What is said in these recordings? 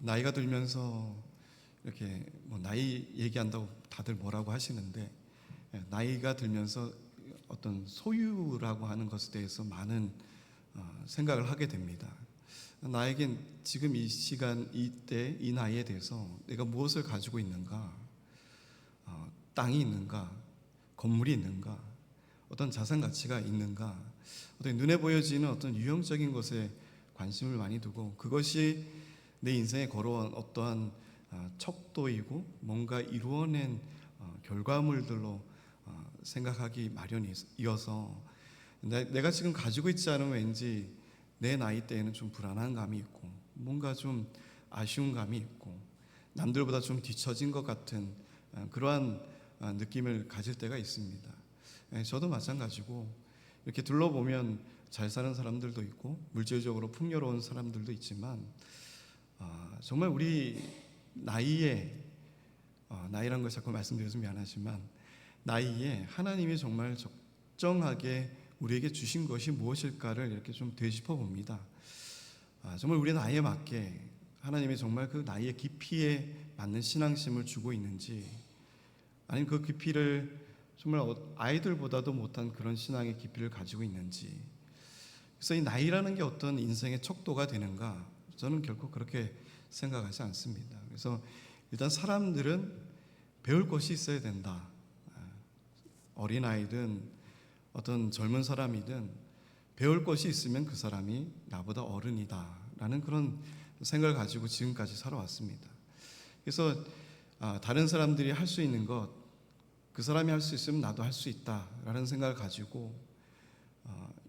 나이가 들면서 이렇게 나이 얘기한다고 다들 뭐라고 하시는데, 나이가 들면서 어떤 소유라고 하는 것에 대해서 많은 생각을 하게 됩니다. 나에겐 지금 이 시간, 이때, 이 나이에 대해서 내가 무엇을 가지고 있는가, 땅이 있는가, 건물이 있는가, 어떤 자산 가치가 있는가, 어떤 눈에 보여지는 어떤 유형적인 것에 관심을 많이 두고, 그것이 내 인생에 걸어온 어떠한 척도이고 뭔가 이루어낸 결과물들로 생각하기 마련이어서, 내가 지금 가지고 있지 않으면 왠지 내 나이 때에는 좀 불안한 감이 있고, 뭔가 좀 아쉬운 감이 있고, 남들보다 좀 뒤처진 것 같은 그러한 느낌을 가질 때가 있습니다. 저도 마찬가지고, 이렇게 둘러보면 잘 사는 사람들도 있고 물질적으로 풍요로운 사람들도 있지만, 정말 우리 나이에, 나이란 걸 자꾸 말씀드려서 미안하지만, 나이에 하나님이 정말 적정하게 우리에게 주신 것이 무엇일까를 이렇게 좀 되짚어 봅니다. 정말 우리 나이에 맞게 하나님이 정말 그 나이의 깊이에 맞는 신앙심을 주고 있는지, 아니면 그 깊이를 정말 아이들보다도 못한 그런 신앙의 깊이를 가지고 있는지. 그래서 이 나이라는 게 어떤 인생의 척도가 되는가, 저는 결코 그렇게 생각하지 않습니다. 그래서 일단 사람들은 배울 것이 있어야 된다. 어린아이든 어떤 젊은 사람이든 배울 것이 있으면 그 사람이 나보다 어른이다 라는 그런 생각을 가지고 지금까지 살아왔습니다. 그래서 다른 사람들이 할 수 있는 것, 그 사람이 할 수 있으면 나도 할 수 있다 라는 생각을 가지고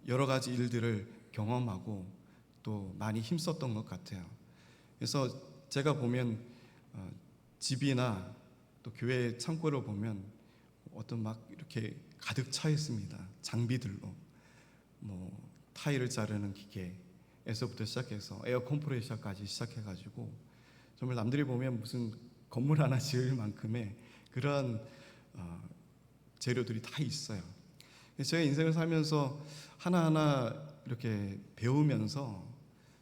여러 가지 일들을 경험하고 또 많이 힘썼던 것 같아요. 그래서 제가 보면 집이나 또 교회 창고를 보면 어떤 막 이렇게 가득 차 있습니다. 장비들로, 타일을 자르는 기계에서부터 시작해서 에어 컴프레셔까지 시작해가지고, 정말 남들이 보면 무슨 건물 하나 지을 만큼의 그런 재료들이 다 있어요. 제가 인생을 살면서 하나하나 이렇게 배우면서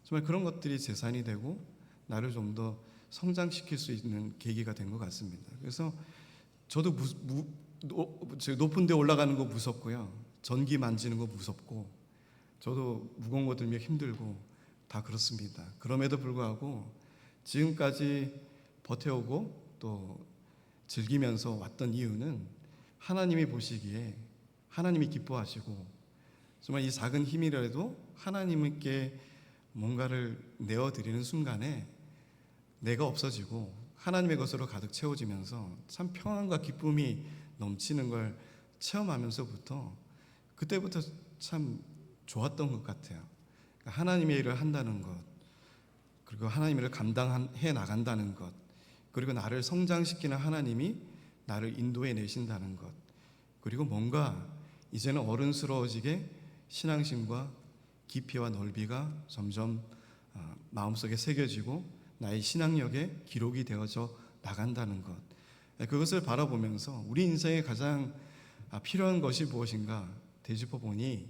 정말 그런 것들이 재산이 되고 나를 좀 더 성장시킬 수 있는 계기가 된 것 같습니다. 그래서 저도 높은 데 올라가는 거 무섭고요, 전기 만지는 거 무섭고, 저도 무거운 거 들면 힘들고 다 그렇습니다. 그럼에도 불구하고 지금까지 버텨오고 또 즐기면서 왔던 이유는, 하나님이 보시기에 하나님이 기뻐하시고, 정말 이 작은 힘이라도 하나님께 뭔가를 내어드리는 순간에 내가 없어지고 하나님의 것으로 가득 채워지면서 참 평안과 기쁨이 넘치는 걸 체험하면서부터, 그때부터 참 좋았던 것 같아요. 하나님의 일을 한다는 것, 그리고 하나님의 일을 감당해 나간다는 것, 그리고 나를 성장시키는 하나님이 나를 인도해 내신다는 것, 그리고 뭔가 이제는 어른스러워지게 신앙심과 깊이와 넓이가 점점 마음속에 새겨지고 나의 신앙력에 기록이 되어져 나간다는 것, 그것을 바라보면서 우리 인생에 가장 필요한 것이 무엇인가 되짚어 보니,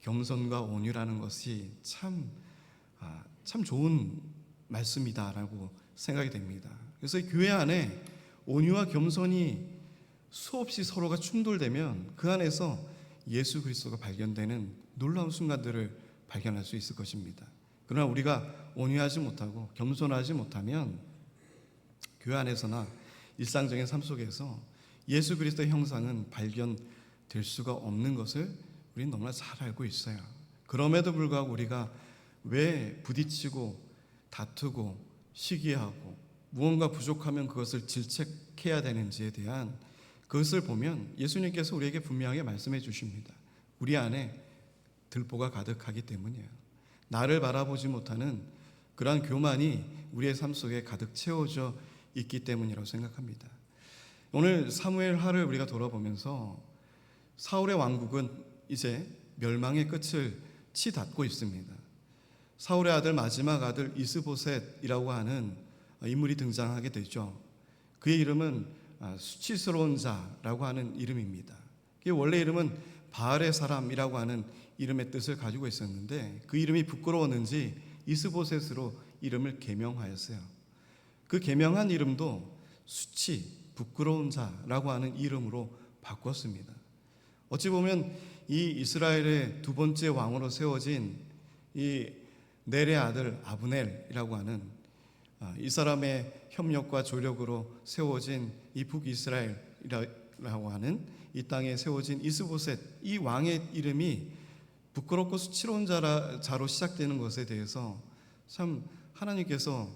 겸손과 온유라는 것이 참 좋은 말씀이다라고 생각이 됩니다. 그래서 교회 안에 온유와 겸손이 수없이 서로가 충돌되면 그 안에서 예수 그리스도가 발견되는 놀라운 순간들을 발견할 수 있을 것입니다. 그러나 우리가 온유하지 못하고 겸손하지 못하면 교회 안에서나 일상적인 삶 속에서 예수 그리스도의 형상은 발견될 수가 없는 것을 우리는 너무나 잘 알고 있어요. 그럼에도 불구하고 우리가 왜 부딪히고 다투고 시기하고 무언가 부족하면 그것을 질책해야 되는지에 대한 그것을 보면 예수님께서 우리에게 분명하게 말씀해 주십니다. 우리 안에 들보가 가득하기 때문이에요. 나를 바라보지 못하는 그러한 교만이 우리의 삶 속에 가득 채워져 있기 때문이라고 생각합니다. 오늘 사무엘하를 우리가 돌아보면서 사울의 왕국은 이제 멸망의 끝을 치닫고 있습니다. 사울의 아들, 마지막 아들 이스보셋이라고 하는 인물이 등장하게 되죠. 그의 이름은 수치스러운 자라고 하는 이름입니다. 그의 원래 이름은 바알의 사람이라고 하는 이름의 뜻을 가지고 있었는데, 그 이름이 부끄러웠는지 이스보셋으로 이름을 계명하였어요. 그 계명한 이름도 수치, 부끄러운 자라고 하는 이름으로 바꿨습니다. 어찌 보면 이 이스라엘의 두 번째 왕으로 세워진 이 넬의 아들 아브넬이라고 하는 이 사람의 협력과 조력으로 세워진 이 북이스라엘이라고 하는 이 땅에 세워진 이스보셋, 이 왕의 이름이 부끄럽고 수치로운 자로 시작되는 것에 대해서 참 하나님께서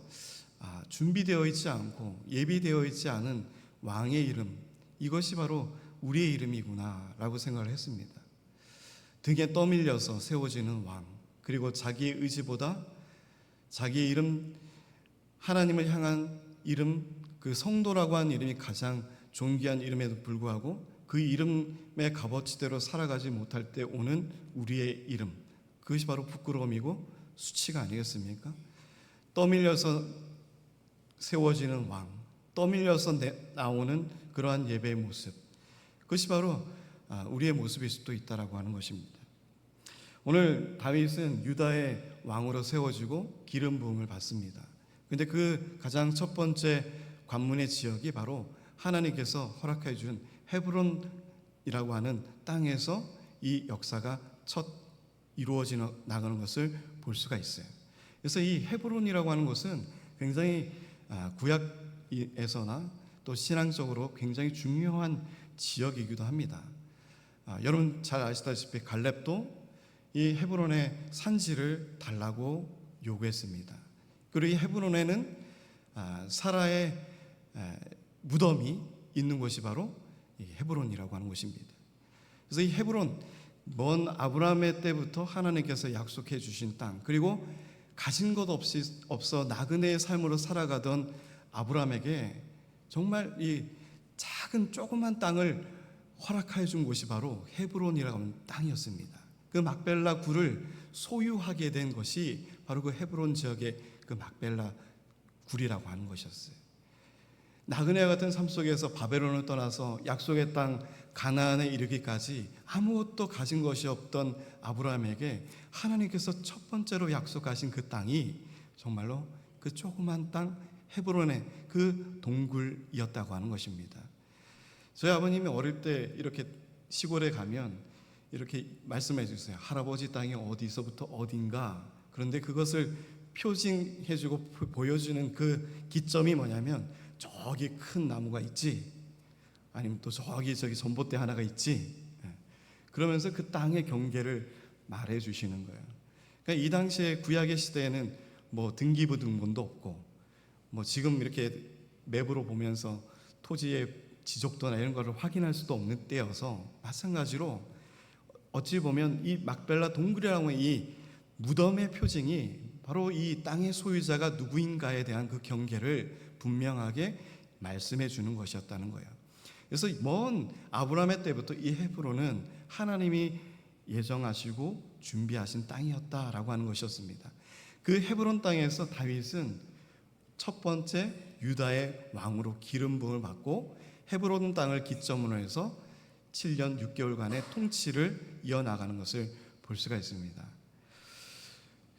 준비되어 있지 않고 예비되어 있지 않은 왕의 이름, 이것이 바로 우리의 이름이구나 라고 생각을 했습니다. 등에 떠밀려서 세워지는 왕, 그리고 자기의 의지보다 자기의 이름, 하나님을 향한 이름, 그 성도라고 하는 이름이 가장 존귀한 이름에도 불구하고 그 이름의 값어치대로 살아가지 못할 때 오는 우리의 이름, 그것이 바로 부끄러움이고 수치가 아니겠습니까? 떠밀려서 세워지는 왕, 떠밀려서 나오는 그러한 예배의 모습, 그것이 바로 우리의 모습일 수도 있다라고 하는 것입니다. 오늘 다윗은 유다의 왕으로 세워지고 기름 부음을 받습니다. 그런데 그 가장 첫 번째 관문의 지역이 바로 하나님께서 허락해 준 헤브론이라고 하는 땅에서 이 역사가 첫 이루어져 나가는 것을 볼 수가 있어요. 그래서 이 헤브론이라고 하는 것은 굉장히 구약에서나 또 신앙적으로 굉장히 중요한 지역이기도 합니다. 여러분 잘 아시다시피 갈렙도 이 헤브론의 산지를 달라고 요구했습니다. 그리고 이 헤브론에는 사라의 무덤이 있는 곳이 바로 이 헤브론이라고 하는 곳입니다. 그래서 이 헤브론, 먼 아브라함의 때부터 하나님께서 약속해 주신 땅, 그리고 가진 것 없어 나그네의 삶으로 살아가던 아브라함에게 정말 이 작은 조그만 땅을 허락해 준 곳이 바로 헤브론이라고 하는 땅이었습니다. 그 막벨라 굴을 소유하게 된 것이 바로 그 헤브론 지역의 그 막벨라 굴이라고 하는 것이었어요. 나그네와 같은 삶 속에서 바벨론을 떠나서 약속의 땅 가나안에 이르기까지 아무것도 가진 것이 없던 아브라함에게 하나님께서 첫 번째로 약속하신 그 땅이 정말로 그 조그만 땅 헤브론의 그 동굴이었다고 하는 것입니다. 저희 아버님이 어릴 때 이렇게 시골에 가면 이렇게 말씀해 주세요. 할아버지 땅이 어디서부터 어딘가. 그런데 그것을 표징해주고 보여주는 그 기점이 뭐냐면 저기 큰 나무가 있지, 아니면 또 저기 전봇대 하나가 있지, 그러면서 그 땅의 경계를 말해 주시는 거예요. 그러니까 이 당시에 구약의 시대에는 뭐 등기부등본도 없고 뭐 지금 이렇게 맵으로 보면서 토지의 지적도나 이런 거를 확인할 수도 없는 때여서 마찬가지로 어찌 보면 이 막벨라 동굴이라고 하는 이 무덤의 표징이 바로 이 땅의 소유자가 누구인가에 대한 그 경계를 분명하게 말씀해 주는 것이었다는 거예요. 그래서 먼 아브라함의 때부터 이 헤브론은 하나님이 예정하시고 준비하신 땅이었다라고 하는 것이었습니다. 그 헤브론 땅에서 다윗은 첫 번째 유다의 왕으로 기름 부음을 받고 헤브론 땅을 기점으로 해서 7년 6개월간의 통치를 이어나가는 것을 볼 수가 있습니다.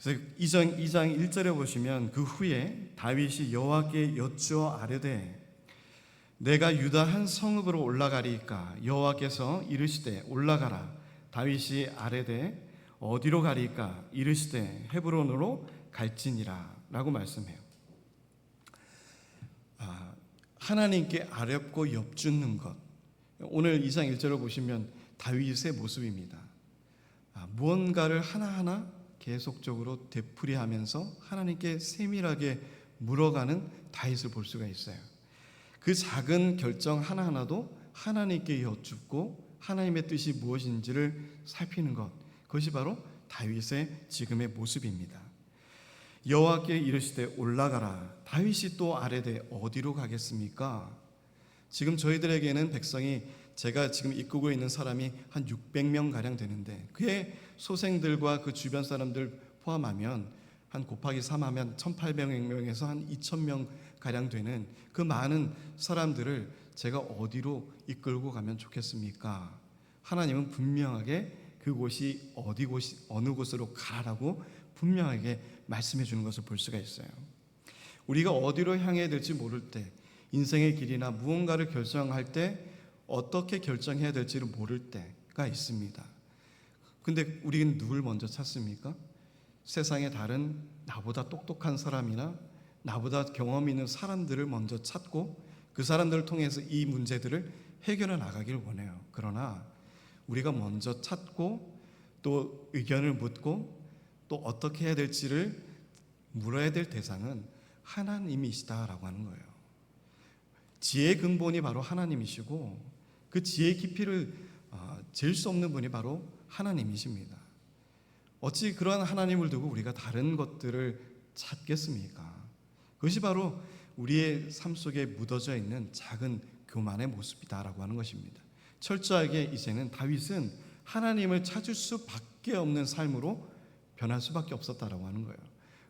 그래서 2장 1절에 보시면 그 후에 다윗이 여호와께 여쭈어 아뢰되 내가 유다 한 성읍으로 올라가리이까 여호와께서 이르시되 올라가라. 다윗이 아뢰되 어디로 가리이까 이르시되 헤브론으로 갈지니라 라고 말씀해요. 하나님께 아뢰고 엽주는 것, 오늘 2장 1절을 보시면 다윗의 모습입니다. 무언가를 하나하나 계속적으로 되풀이하면서 하나님께 세밀하게 물어가는 다윗을 볼 수가 있어요. 그 작은 결정 하나하나도 하나님께 여쭙고 하나님의 뜻이 무엇인지를 살피는 것, 그것이 바로 다윗의 지금의 모습입니다. 여호와께 이르시되 올라가라. 다윗이 또 아뢰되 어디로 가겠습니까? 지금 저희들에게는 백성이, 제가 지금 이끌고 있는 사람이 한 600명 가량 되는데 그의 소생들과 그 주변 사람들 포함하면 한 곱하기 3하면 1800명에서 한 2000명 가량 되는 그 많은 사람들을 제가 어디로 이끌고 가면 좋겠습니까? 하나님은 분명하게 그곳이 어느 곳으로 가라고 분명하게 말씀해 주는 것을 볼 수가 있어요. 우리가 어디로 향해야 될지 모를 때, 인생의 길이나 무언가를 결정할 때 어떻게 결정해야 될지를 모를 때가 있습니다. 근데 우리는 누굴 먼저 찾습니까? 세상의 다른 나보다 똑똑한 사람이나 나보다 경험 있는 사람들을 먼저 찾고 그 사람들을 통해서 이 문제들을 해결해 나가길 원해요. 그러나 우리가 먼저 찾고 또 의견을 묻고 또 어떻게 해야 될지를 물어야 될 대상은 하나님이시다라고 하는 거예요. 지혜의 근본이 바로 하나님이시고 그 지혜의 깊이를 잴 수 없는 분이 바로 하나님이십니다. 어찌 그러한 하나님을 두고 우리가 다른 것들을 찾겠습니까? 그것이 바로 우리의 삶 속에 묻어져 있는 작은 교만의 모습이다라고 하는 것입니다. 철저하게 이제는 다윗은 하나님을 찾을 수밖에 없는 삶으로 변할 수밖에 없었다라고 하는 거예요.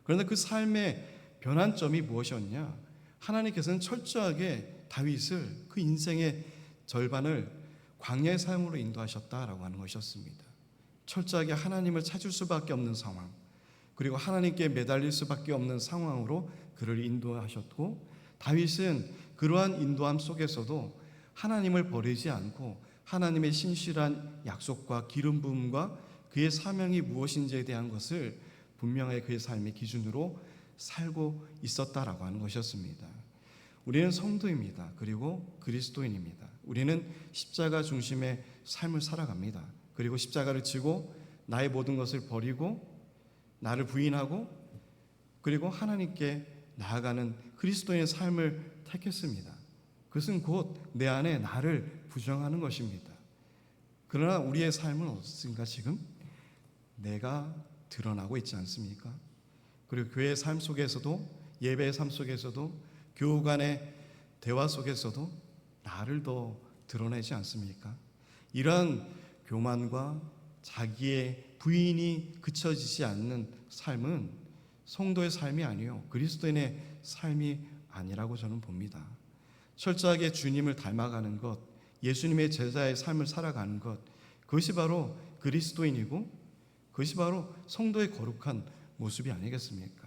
그런데 그 삶의 변환점이 무엇이었냐? 하나님께서는 철저하게 다윗을 그 인생의 절반을 광야의 삶으로 인도하셨다라고 하는 것이었습니다. 철저하게 하나님을 찾을 수밖에 없는 상황, 그리고 하나님께 매달릴 수밖에 없는 상황으로 그를 인도하셨고, 다윗은 그러한 인도함 속에서도 하나님을 버리지 않고 하나님의 신실한 약속과 기름 부음과 그의 사명이 무엇인지에 대한 것을 분명하게 그의 삶의 기준으로 살고 있었다라고 하는 것이었습니다. 우리는 성도입니다. 그리고 그리스도인입니다. 우리는 십자가 중심의 삶을 살아갑니다. 그리고 십자가를 지고 나의 모든 것을 버리고 나를 부인하고 그리고 하나님께 나아가는 그리스도인의 삶을 택했습니다. 그것은 곧 내 안에 나를 부정하는 것입니다. 그러나 우리의 삶은 어떻습니까? 지금 내가 드러나고 있지 않습니까? 그리고 교회의 삶 속에서도, 예배의 삶 속에서도, 교우 간의 대화 속에서도 나를 더 드러내지 않습니까? 이러한 교만과 자기의 부인이 그쳐지지 않는 삶은 성도의 삶이 아니요, 그리스도인의 삶이 아니라고 저는 봅니다. 철저하게 주님을 닮아가는 것, 예수님의 제자의 삶을 살아가는 것, 그것이 바로 그리스도인이고 그것이 바로 성도의 거룩한 모습이 아니겠습니까?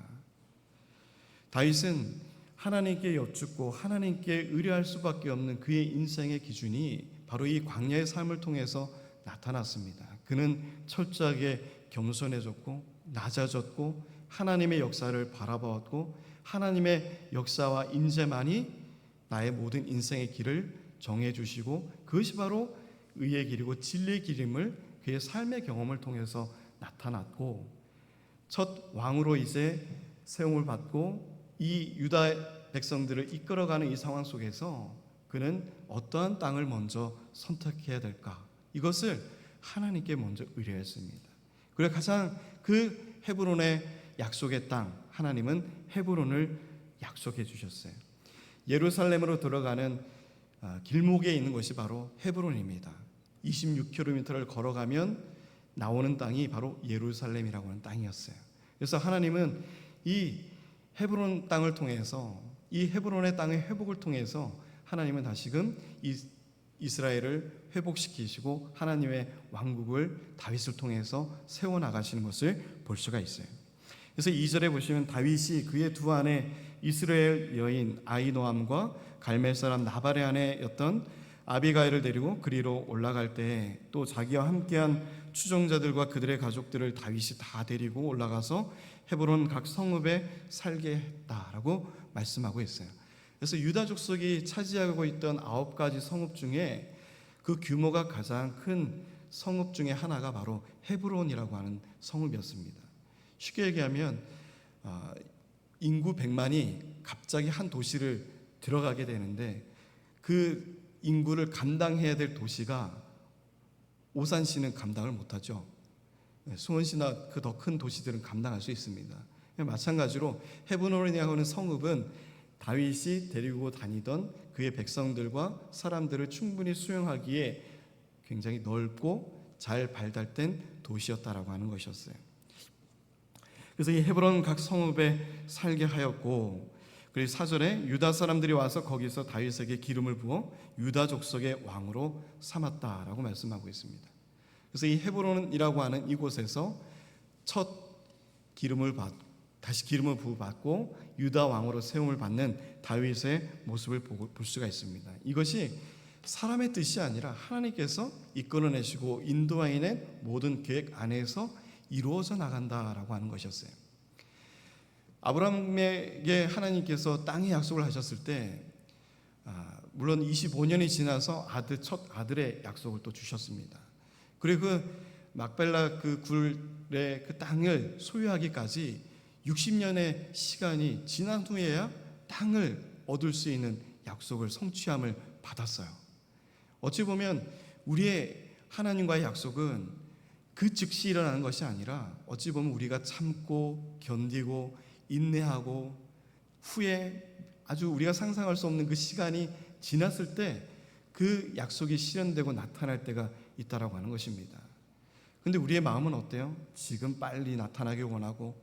다윗은 하나님께 여쭙고 하나님께 의뢰할 수밖에 없는 그의 인생의 기준이 바로 이 광야의 삶을 통해서 나타났습니다. 그는 철저하게 겸손해졌고 낮아졌고 하나님의 역사를 바라보았고 하나님의 역사와 인재만이 나의 모든 인생의 길을 정해주시고 그것이 바로 의의 길이고 진리의 길임을 그의 삶의 경험을 통해서 나타났고, 첫 왕으로 이제 세움을 받고 이 유다 백성들을 이끌어가는 이 상황 속에서 그는 어떠한 땅을 먼저 선택해야 될까? 이것을 하나님께 먼저 의뢰했습니다. 그리고 가장 그 헤브론의 약속의 땅, 하나님은 헤브론을 약속해 주셨어요. 예루살렘으로 들어가는 길목에 있는 것이 바로 헤브론입니다. 26km를 걸어가면 나오는 땅이 바로 예루살렘이라고 하는 땅이었어요. 그래서 하나님은 이 헤브론 땅을 통해서, 이 헤브론의 땅의 회복을 통해서 하나님은 다시금 이스라엘을 회복시키시고 하나님의 왕국을 다윗을 통해서 세워나가시는 것을 볼 수가 있어요. 그래서 2절에 보시면 다윗이 그의 두 아내 이스라엘 여인 아히노암과 갈멜 사람 나발의 아내였던 아비가일을 데리고 그리로 올라갈 때 또 자기와 함께한 추종자들과 그들의 가족들을 다윗이 다 데리고 올라가서 헤브론 각 성읍에 살게 했다라고 말씀하고 있어요. 그래서 유다 족속이 차지하고 있던 9가지 성읍 중에 그 규모가 가장 큰 성읍 중에 하나가 바로 헤브론이라고 하는 성읍이었습니다. 쉽게 얘기하면 인구 100만이 갑자기 한 도시를 들어가게 되는데 그 인구를 감당해야 될 도시가 오산시는 감당을 못하죠. 수원시나 그 더 큰 도시들은 감당할 수 있습니다. 마찬가지로 헤브론이라고 하는 성읍은 다윗이 데리고 다니던 그의 백성들과 사람들을 충분히 수용하기에 굉장히 넓고 잘 발달된 도시였다라고 하는 것이었어요. 그래서 이 헤브론 각 성읍에 살게 하였고, 그리고 4절에 유다 사람들이 와서 거기서 다윗에게 기름을 부어 유다 족속의 왕으로 삼았다라고 말씀하고 있습니다. 그래서 이 헤브론이라고 하는 이곳에서 첫 기름을 다시 기름을 부어받고 유다 왕으로 세움을 받는 다윗의 모습을 볼 수가 있습니다. 이것이 사람의 뜻이 아니라 하나님께서 이끌어내시고 인도하시는 모든 계획 안에서 이루어져 나간다라고 하는 것이었어요. 아브라함에게 하나님께서 땅의 약속을 하셨을 때 물론 25년이 지나서 첫 아들의 약속을 또 주셨습니다. 그리고 그 막벨라 그 굴의 그 땅을 소유하기까지 60년의 시간이 지난 후에야 땅을 얻을 수 있는 약속을 성취함을 받았어요. 어찌 보면 우리의 하나님과의 약속은 그 즉시 일어나는 것이 아니라 어찌 보면 우리가 참고 견디고 인내하고 후에 아주 우리가 상상할 수 없는 그 시간이 지났을 때 그 약속이 실현되고 나타날 때가 있다라고 하는 것입니다. 근데 우리의 마음은 어때요? 지금 빨리 나타나길 원하고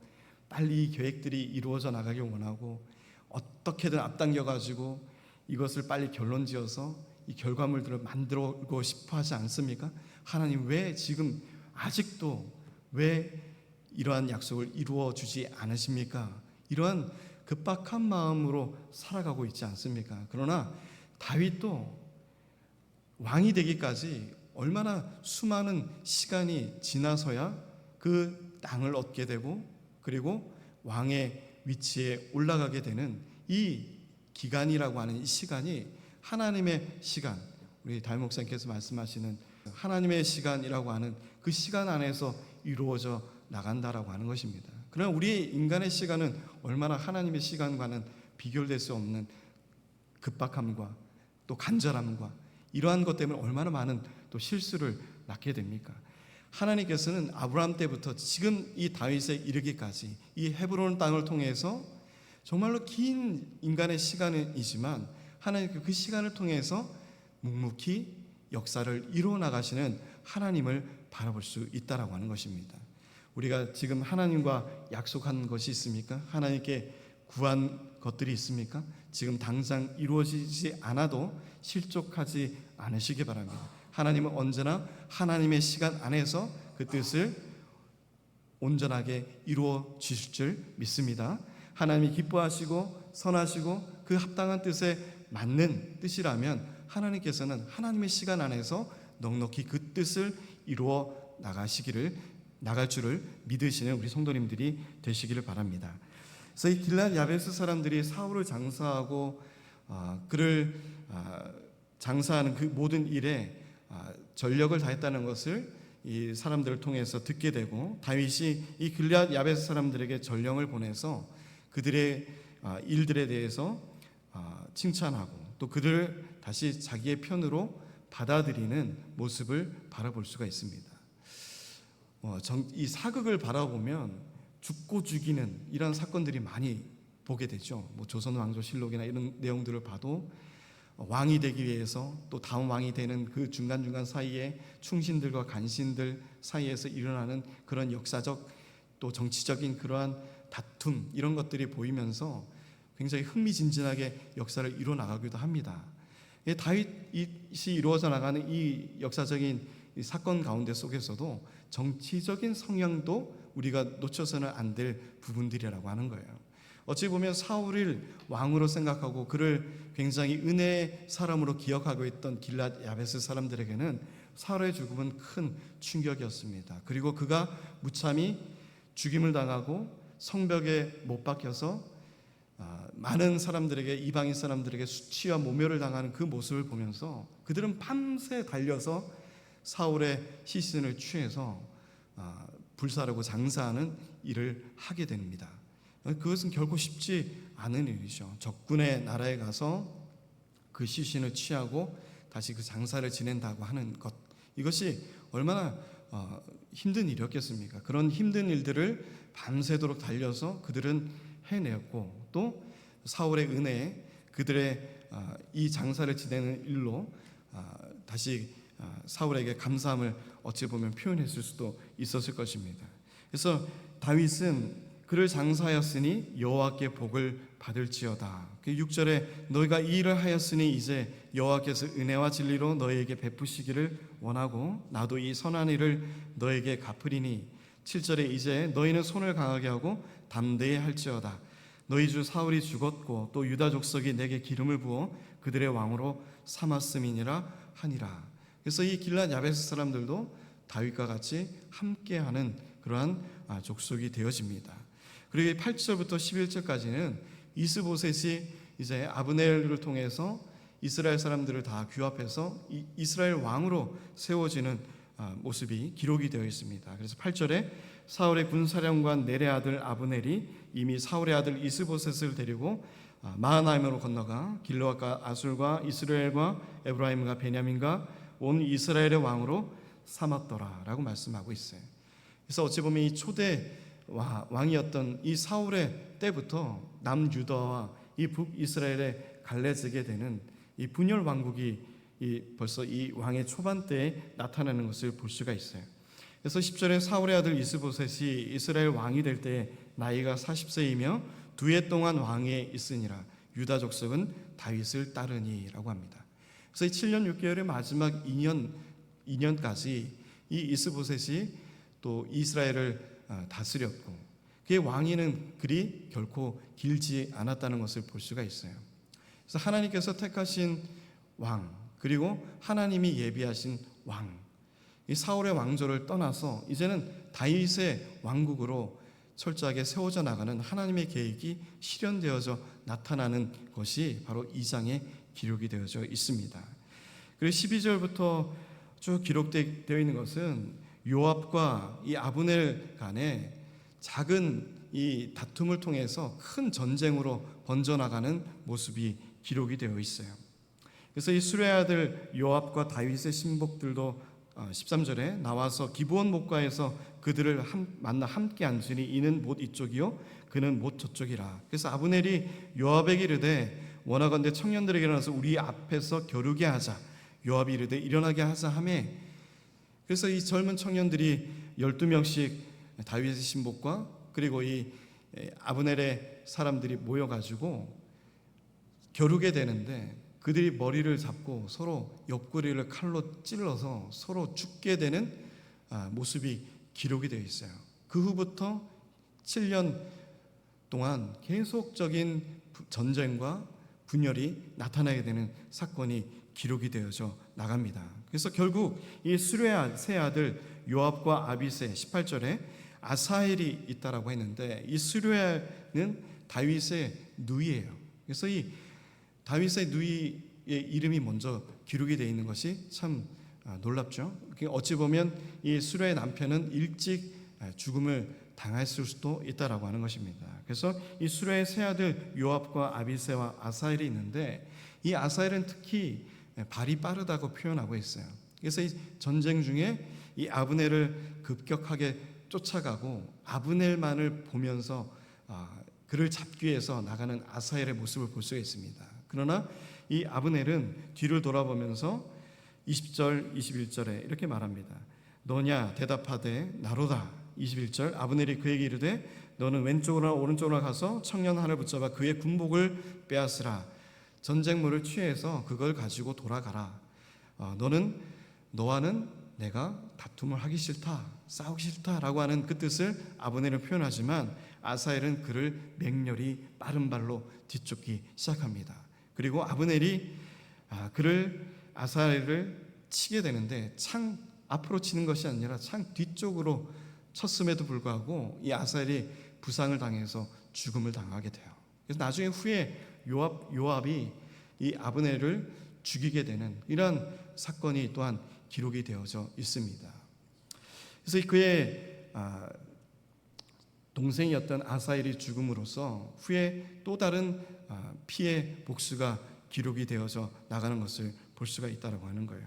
빨리 이 계획들이 이루어져 나가길 원하고 어떻게든 앞당겨 가지고 이것을 빨리 결론지어서 이 결과물들을 만들고 싶어 하지 않습니까? 하나님 왜 지금 아직도 왜 이러한 약속을 이루어 주지 않으십니까? 이러한 급박한 마음으로 살아가고 있지 않습니까? 그러나 다윗도 왕이 되기까지 얼마나 수많은 시간이 지나서야 그 땅을 얻게 되고 그리고 왕의 위치에 올라가게 되는 이 기간이라고 하는 이 시간이 하나님의 시간, 우리 담임 목사님께서 말씀하시는 하나님의 시간이라고 하는 그 시간 안에서 이루어져 나간다라고 하는 것입니다. 그러나 우리 인간의 시간은 얼마나 하나님의 시간과는 비교될 수 없는 급박함과 또 간절함과 이러한 것 때문에 얼마나 많은 또 실수를 낳게 됩니까? 하나님께서는 아브라함 때부터 지금 이 다윗에 이르기까지 이 헤브론 땅을 통해서 정말로 긴 인간의 시간이지만 하나님께 그 시간을 통해서 묵묵히 역사를 이루어 나가시는 하나님을 바라볼 수 있다라고 하는 것입니다. 우리가 지금 하나님과 약속한 것이 있습니까? 하나님께 구한 것들이 있습니까? 지금 당장 이루어지지 않아도 실족하지 않으시기 바랍니다. 하나님은 언제나 하나님의 시간 안에서 그 뜻을 온전하게 이루어 주실 줄 믿습니다. 하나님이 기뻐하시고 선하시고 그 합당한 뜻에 맞는 뜻이라면 하나님께서는 하나님의 시간 안에서 넉넉히 그 뜻을 이루어 나갈 줄을 믿으시는 우리 성도님들이 되시기를 바랍니다. 그래서 이 길앗 야베스 사람들이 사울을 장사하고 그를 장사하는 그 모든 일에 전력을 다했다는 것을 이 사람들을 통해서 듣게 되고 다윗이 이 길앗 야베스 사람들에게 전령을 보내서 그들의 일들에 대해서 칭찬하고 또 그들을 다시 자기의 편으로 받아들이는 모습을 바라볼 수가 있습니다. 이 사극을 바라보면 죽고 죽이는 이런 사건들이 많이 보게 되죠. 조선왕조실록이나 이런 내용들을 봐도 왕이 되기 위해서 또 다음 왕이 되는 그 중간중간 사이에 충신들과 간신들 사이에서 일어나는 그런 역사적 또 정치적인 그러한 다툼 이런 것들이 보이면서 굉장히 흥미진진하게 역사를 이루어 나가기도 합니다. 다윗이 이루어져 나가는 이 역사적인 이 사건 가운데 속에서도 정치적인 성향도 우리가 놓쳐서는 안 될 부분들이라고 하는 거예요. 어찌 보면 사울을 왕으로 생각하고 그를 굉장히 은혜의 사람으로 기억하고 있던 길앗 야베스 사람들에게는 사울의 죽음은 큰 충격이었습니다. 그리고 그가 무참히 죽임을 당하고 성벽에 못 박혀서 많은 사람들에게 이방인 사람들에게 수치와 모멸을 당하는 그 모습을 보면서 그들은 밤새 달려서 사울의 시신을 취해서 불사르고 장사하는 일을 하게 됩니다. 그것은 결코 쉽지 않은 일이죠. 적군의 나라에 가서 그 시신을 취하고 다시 그 장사를 지낸다고 하는 것, 이것이 얼마나 힘든 일이었겠습니까? 그런 힘든 일들을 밤새도록 달려서 그들은 해내었고 또 사울의 은혜에 그들의 이 장사를 지내는 일로 다시 사울에게 감사함을 어찌 보면 표현했을 수도 있었을 것입니다. 그래서 다윗은 그를 장사하였으니 여호와께 복을 받을지어다. 그 6절에 너희가 이 일을 하였으니 이제 여호와께서 은혜와 진리로 너희에게 베푸시기를 원하고 나도 이 선한 일을 너희에게 갚으리니 7절에 이제 너희는 손을 강하게 하고 담대히 할지어다. 너희 주 사울이 죽었고 또 유다 족속이 내게 기름을 부어 그들의 왕으로 삼았음이니라 하니라. 그래서 이 길앗 야베스 사람들도 다윗과 같이 함께하는 그러한 족속이 되어집니다. 그리고 8절부터 11절까지는 이스보셋이 이제 아브넬을 통해서 이스라엘 사람들을 다 규합해서 이스라엘 왕으로 세워지는 모습이 기록이 되어 있습니다. 그래서 8절에 사울의 군사령관 넬의 아들 아브넬이 이미 사울의 아들 이스보셋을 데리고 마하나임으로 건너가 길르앗과 아술과 이스라엘과 에브라임과 베냐민과 온 이스라엘의 왕으로 삼았더라라고 말씀하고 있어요. 그래서 어찌 보면 이 초대 왕이었던 이 사울의 때부터 남유다와 이 북이스라엘에 갈라지게 되는 이 분열 왕국이 벌써 이 왕의 초반 때에 나타나는 것을 볼 수가 있어요. 그래서 10절에 사울의 아들 이스보셋이 이스라엘 왕이 될 때 나이가 40세이며 2해 동안 왕위에 있으니라. 유다 족속은 다윗을 따르니라고 합니다. 그래서 이 7년 6개월의 마지막 2년까지 이 이스보셋이 또 이스라엘을 다스렸고 그의 왕위는 그리 결코 길지 않았다는 것을 볼 수가 있어요. 그래서 하나님께서 택하신 왕 그리고 하나님이 예비하신 왕, 이 사울의 왕조를 떠나서 이제는 다윗의 왕국으로 철저하게 세워져 나가는 하나님의 계획이 실현되어져 나타나는 것이 바로 이 장에 기록이 되어져 있습니다. 그리고 12절부터 쭉 기록되어 있는 것은 요압과 이 아브넬 간의 작은 이 다툼을 통해서 큰 전쟁으로 번져나가는 모습이 기록이 되어 있어요. 그래서 이 수레의 아들 요압과 다윗의 신복들도 13절에 나와서 기브온 목가에서 그들을 만나 함께 앉으니 이는 못 이쪽이요 그는 못 저쪽이라. 그래서 아브넬이 요압에게 이르되 원하건대 청년들에게 일어나서 우리 앞에서 겨루게 하자. 요압이 이르되 일어나게 하자 하매, 그래서 이 젊은 청년들이 12명씩 다윗의 신복과 그리고 이 아브넬의 사람들이 모여가지고 겨루게 되는데 그들이 머리를 잡고 서로 옆구리를 칼로 찔러서 서로 죽게 되는 모습이 기록이 되어 있어요. 그 후부터 7년 동안 계속적인 전쟁과 분열이 나타나게 되는 사건이 기록이 되어져 나갑니다. 그래서 결국 이 수레의 세 아들 요압과 아비세 18절에 아사헬이 있다라고 했는데 이 수레는 다윗의 누이예요. 그래서 이 다윗의 누이의 이름이 먼저 기록이 되어 있는 것이 참 놀랍죠. 어찌 보면 이 수레의 남편은 일찍 죽음을 당했을 수도 있다라고 하는 것입니다. 그래서 이 수레의 세 아들 요압과 아비세와 아사헬이 있는데 이 아사헬은 특히 발이 빠르다고 표현하고 있어요. 그래서 이 전쟁 중에 이 아브넬을 급격하게 쫓아가고 아브넬만을 보면서 그를 잡기 위해서 나가는 아사헬의 모습을 볼 수가 있습니다. 그러나 이 아브넬은 뒤를 돌아보면서 20절, 21절에 이렇게 말합니다. 너냐 대답하되 나로다. 21절 아브넬이 그에게 이르되 너는 왼쪽으로나 오른쪽으로 가서 청년 하나를 붙잡아 그의 군복을 빼앗으라. 전쟁물을 취해서 그걸 가지고 돌아가라. 너와는 내가 다툼을 하기 싫다, 싸우기 싫다라고 하는 그 뜻을 아브넬은 표현하지만 아사헬은 그를 맹렬히 빠른 발로 뒤쫓기 시작합니다. 그리고 아브넬이 아사헬을 치게 되는데 창 앞으로 치는 것이 아니라 창 뒤쪽으로 쳤음에도 불구하고 이 아사헬이 부상을 당해서 죽음을 당하게 돼요. 그래서 나중에 후에 요압이 이 아브넬을 죽이게 되는 이러한 사건이 또한 기록이 되어져 있습니다. 그래서 그의 동생이었던 아사헬이 죽음으로써 후에 또 다른 피해 복수가 기록이 되어져 나가는 것을 볼 수가 있다고 하는 거예요.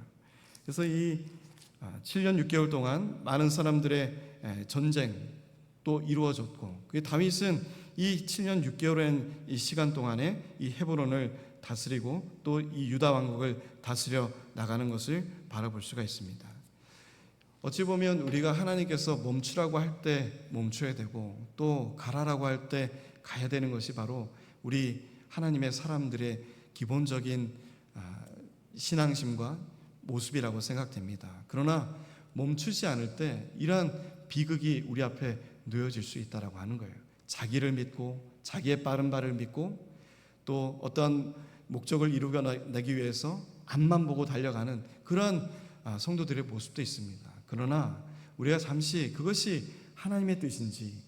그래서 이 7년 6개월 동안 많은 사람들의 전쟁도 이루어졌고 다윗은 이 7년 6개월의 이 시간 동안에 이 헤브론을 다스리고 또 이 유다 왕국을 다스려 나가는 것을 바라볼 수가 있습니다. 어찌 보면 우리가 하나님께서 멈추라고 할 때 멈춰야 되고 또 가라라고 할 때 가야 되는 것이 바로 우리 하나님의 사람들의 기본적인 신앙심과 모습이라고 생각됩니다. 그러나 멈추지 않을 때 이러한 비극이 우리 앞에 놓여질 수 있다라고 하는 거예요. 자기를 믿고 자기의 빠른 발을 믿고 또 어떤 목적을 이루어내기 위해서 앞만 보고 달려가는 그런 성도들의 모습도 있습니다. 그러나 우리가 잠시 그것이 하나님의 뜻인지,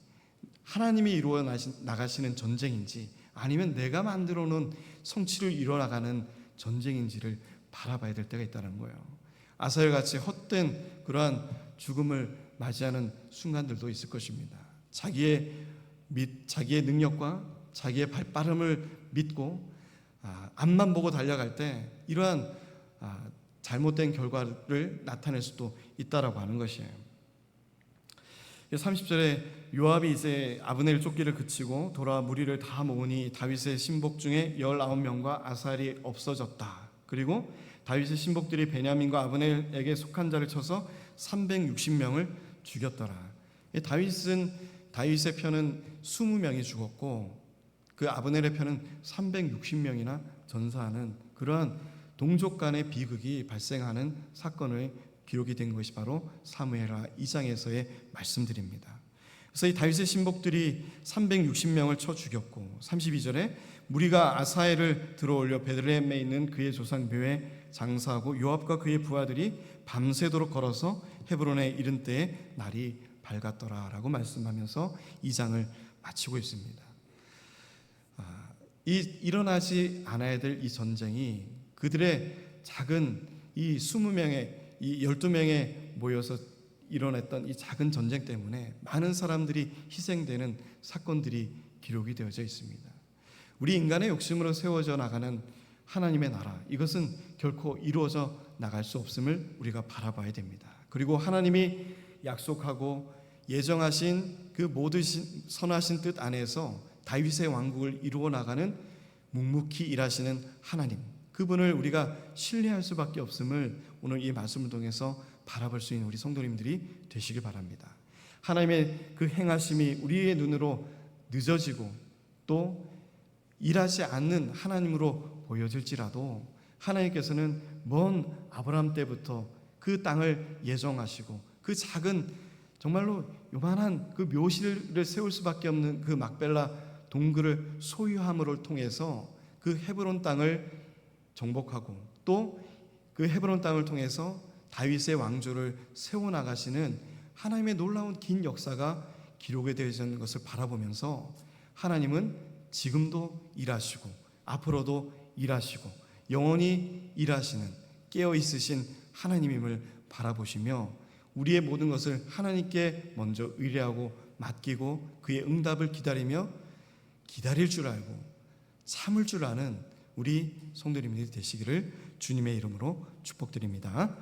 하나님이 이루어 나가시는 전쟁인지, 아니면 내가 만들어 놓은 성취를 이루어 나가는 전쟁인지를 바라봐야 될 때가 있다는 거예요. 아사엘같이 헛된 그러한 죽음을 맞이하는 순간들도 있을 것입니다. 자기의 능력과 자기의 발빠름을 믿고 앞만 보고 달려갈 때 이러한 잘못된 결과를 나타낼 수도 있다라고 하는 것이에요. 30절에 요압이 이제 아브넬 쫓기를 그치고 돌아와 무리를 다 모으니 다윗의 신복 중에 19명과 아사엘이 없어졌다. 그리고 다윗의 신복들이 베냐민과 아브넬에게 속한 자를 쳐서 360명을 죽였더라. 다윗의 편은 20명이 죽었고 그 아브넬의 편은 360명이나 전사하는 그러한 동족 간의 비극이 발생하는 사건의 기록이 된 것이 바로 사무엘하 2장에서의 말씀들입니다. 그래서 이 다윗의 신복들이 360명을 쳐 죽였고 32절에 무리가 아사엘을 들어올려 베들레헴에 있는 그의 조상 묘에 장사하고 요압과 그의 부하들이 밤새도록 걸어서 헤브론에 이른 때에 날이 밝았더라라고 말씀하면서 2장을 마치고 있습니다. 일어나지 않아야 될 이 전쟁이 그들의 작은 이 20명의 이 12명에 모여서 일어났던 이 작은 전쟁 때문에 많은 사람들이 희생되는 사건들이 기록이 되어져 있습니다. 우리 인간의 욕심으로 세워져 나가는 하나님의 나라, 이것은 결코 이루어져 나갈 수 없음을 우리가 바라봐야 됩니다. 그리고 하나님이 약속하고 예정하신 그 모든 선하신 뜻 안에서 다윗의 왕국을 이루어 나가는 묵묵히 일하시는 하나님, 그분을 우리가 신뢰할 수밖에 없음을 오늘 이 말씀을 통해서 바라볼 수 있는 우리 성도님들이 되시길 바랍니다. 하나님의 그 행하심이 우리의 눈으로 늦어지고 또 일하지 않는 하나님으로 보여질지라도 하나님께서는 먼 아브라함 때부터 그 땅을 예정하시고 그 작은 정말로 요만한 그 묘실을 세울 수밖에 없는 그 막벨라 동굴을 소유함을 통해서 그 헤브론 땅을 정복하고 또 그 헤브론 땅을 통해서 다윗의 왕조를 세워나가시는 하나님의 놀라운 긴 역사가 기록이 되어 있는 것을 바라보면서 하나님은 지금도 일하시고 앞으로도 일하시고 영원히 일하시는 깨어있으신 하나님임을 바라보시며 우리의 모든 것을 하나님께 먼저 의뢰하고 맡기고 그의 응답을 기다리며 기다릴 줄 알고 참을 줄 아는 우리 성도님들이 되시기를 주님의 이름으로 축복드립니다.